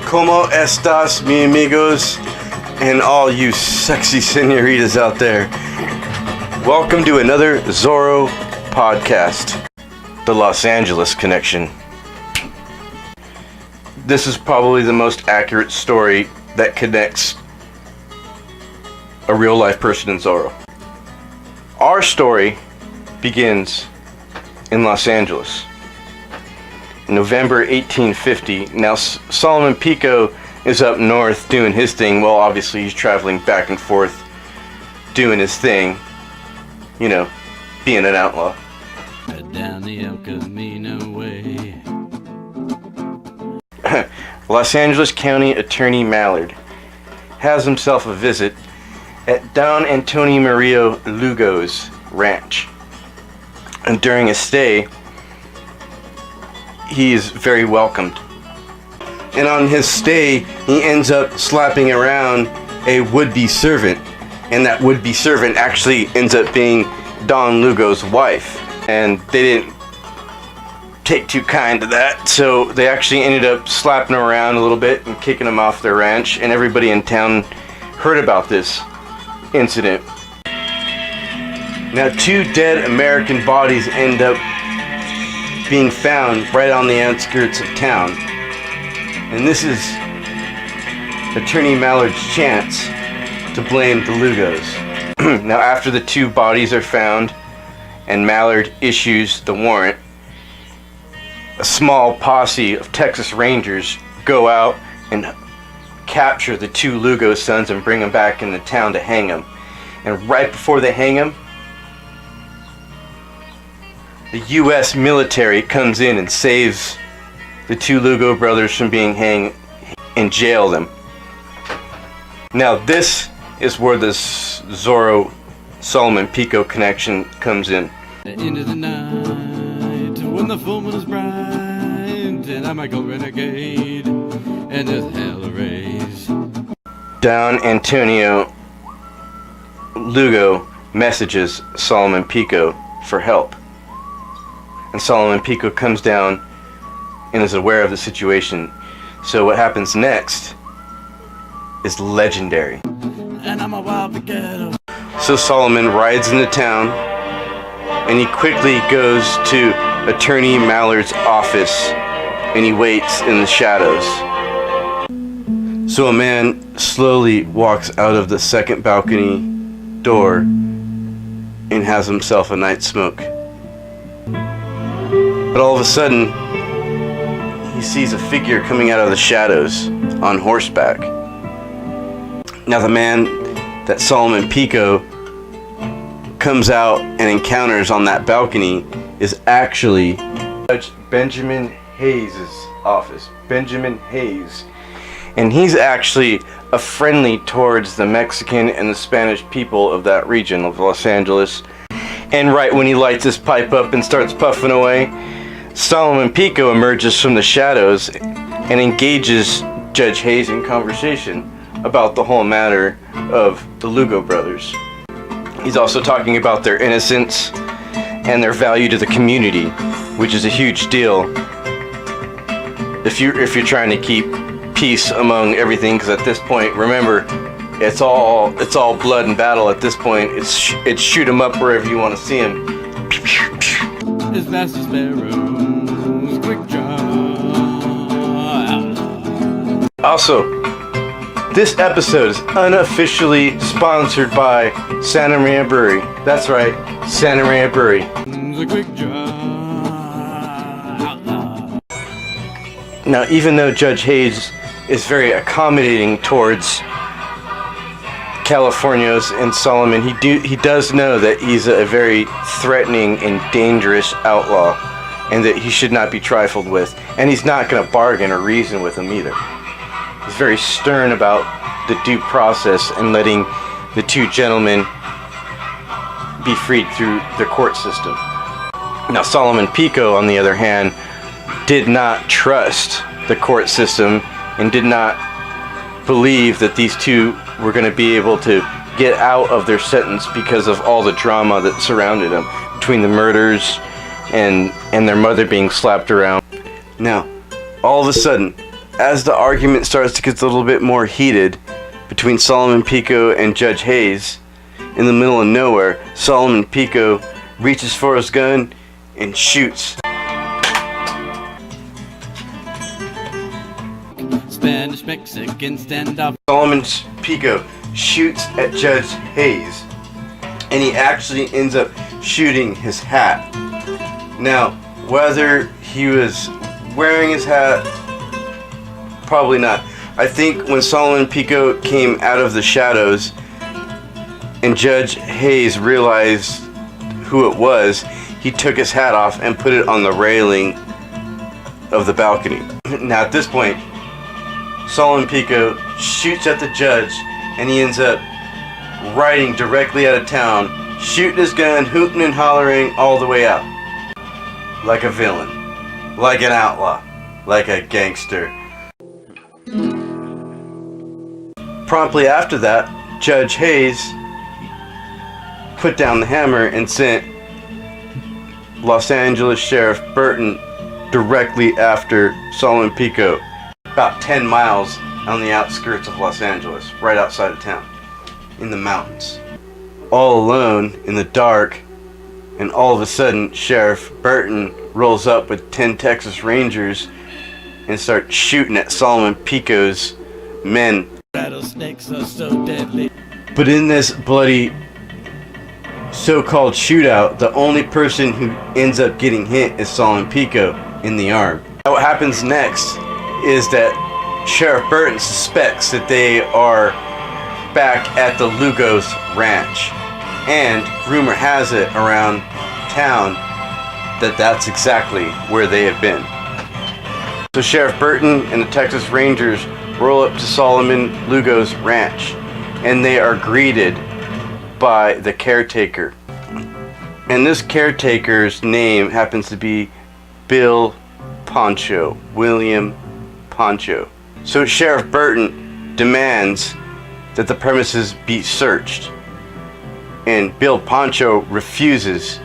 ¿Cómo estas, mi amigos? And all you sexy senoritas out there. Welcome to another Zorro podcast, the Los Angeles Connection. This is probably the most accurate story that connects a real-life person in Zorro. Our story begins in Los Angeles. November 1850. Now, Salomon Pico is up north doing his thing. Well, obviously he's traveling back and forth doing his thing. You know, being an outlaw. Down the El Camino way. Los Angeles County Attorney Mallard has himself a visit at Don Antonio Mario Lugo's ranch. And during his stay, he is very welcomed. And on his stay, he ends up slapping around a would-be servant. And that would-be servant actually ends up being Don Lugo's wife. And they didn't take too kind to that, so they actually ended up slapping him around a little bit and kicking him off their ranch. And everybody in town heard about this incident. Now, 2 dead American bodies end up being found right on the outskirts of town. And this is Attorney Mallard's chance to blame the Lugos. Now, after the 2 bodies are found and Mallard issues the warrant, a small posse of Texas Rangers go out and capture the 2 Lugo sons and bring them back into town to hang them. And right before they hang them, the U.S. military comes in and saves the 2 Lugo brothers from being hanged and jail them. Now, this is where the Zorro Salomon Pico connection comes in. Into the night, when the full moon is bright, and I might go renegade, and there's hell to raise. Don Antonio Lugo messages Salomon Pico for help. And Salomon Pico comes down and is aware of the situation. So what happens next is legendary. And I'm a wild ghetto. So Salomon rides into town and he quickly goes to Attorney Mallard's office and he waits in the shadows. So a man slowly walks out of the second balcony door and has himself a night smoke. But all of a sudden, he sees a figure coming out of the shadows on horseback. Now, the man that Salomon Pico comes out and encounters on that balcony is actually Judge Benjamin Hayes' office. Benjamin Hayes. And he's actually a friendly towards the Mexican and the Spanish people of that region of Los Angeles. And right when he lights his pipe up and starts puffing away, Salomon Pico emerges from the shadows and engages Judge Hayes in conversation about the whole matter of the Lugo brothers. He's also talking about their innocence and their value to the community, which is a huge deal if you're trying to keep peace among everything. Because at this point, remember, it's all blood and battle. At this point, it's shoot 'em up wherever you want to see him. His master sparrows, quick draw. Also, this episode is unofficially sponsored by Santa Maria Brewery. That's right, Santa Maria Brewery. The quick draw. Now, even though Judge Hayes is very accommodating towards Californios and Salomon, he does know that he's a very threatening and dangerous outlaw, and that he should not be trifled with. And he's not going to bargain or reason with him either. He's very stern about the due process and letting the 2 gentlemen be freed through the court system. Now, Salomon Pico, on the other hand, did not trust the court system and did not believe that these 2 were going to be able to get out of their sentence because of all the drama that surrounded them, between the murders and their mother being slapped around. Now, all of a sudden, as the argument starts to get a little bit more heated between Solomon Pico and Judge Hayes, in the middle of nowhere, Solomon Pico reaches for his gun and shoots. Spanish-Mexican standoff. Solomon Pico shoots at Judge Hayes, and he actually ends up shooting his hat. Now, whether he was wearing his hat, probably not. I think when Solomon Pico came out of the shadows and Judge Hayes realized who it was, he took his hat off and put it on the railing of the balcony. Now at this point, Solomon Pico shoots at the judge, and he ends up riding directly out of town, shooting his gun, hooting and hollering all the way out. Like a villain, like an outlaw, like a gangster. Promptly after that, Judge Hayes put down the hammer and sent Los Angeles Sheriff Burton directly after Solomon Pico, about 10 miles on the outskirts of Los Angeles, right outside of town, in the mountains. All alone in the dark, and all of a sudden Sheriff Burton rolls up with 10 Texas Rangers and starts shooting at Solomon Pico's men. Rattlesnakes are so deadly. But in this bloody so-called shootout, the only person who ends up getting hit is Solomon Pico in the arm. Now what happens next is that Sheriff Burton suspects that they are back at the Lugos ranch, and rumor has it around town that that's exactly where they have been. So Sheriff Burton and the Texas Rangers roll up to Solomon Lugos ranch, and they are greeted by the caretaker. And this caretaker's name happens to be Bill Poncho, William Poncho. So Sheriff Burton demands that the premises be searched, and Bill Poncho refuses.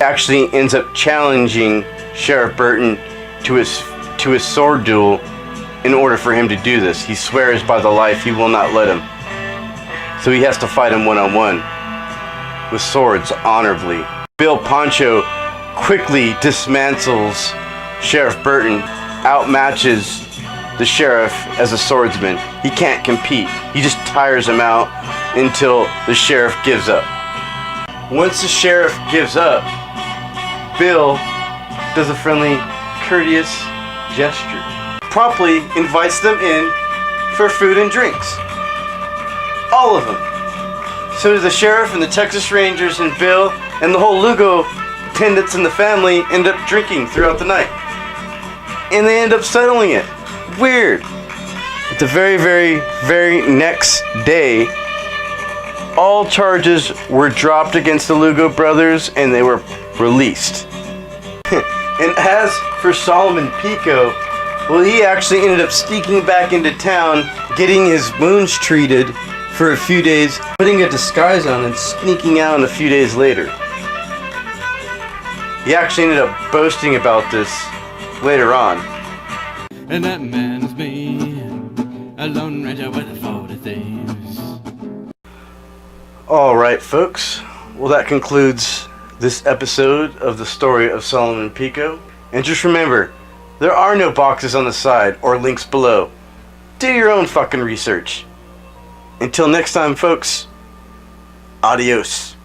Actually ends up challenging Sheriff Burton to his sword duel in order for him to do this. He swears by the life he will not let him. So he has to fight him one-on-one with swords honorably. Bill Poncho quickly dismantles Sheriff Burton, outmatches the sheriff as a swordsman. He can't compete. He just tires him out until the sheriff gives up. Once the sheriff gives up, Bill does a friendly, courteous gesture. Promptly invites them in for food and drinks. All of them. So do the sheriff and the Texas Rangers and Bill and the whole Lugo attendants and the family end up drinking throughout the night. And they end up settling it. Weird. But the very, very, very next day, all charges were dropped against the Lugo brothers and they were released. And as for Solomon Pico, well, he actually ended up sneaking back into town, getting his wounds treated for a few days, putting a disguise on and sneaking out a few days later. He actually ended up boasting about this later on. And that man's me, a lone ranger with 40 thieves. Alright folks, well that concludes this episode of the story of Solomon Pico. And just remember, there are no boxes on the side or links below. Do your own fucking research. Until next time folks, adios.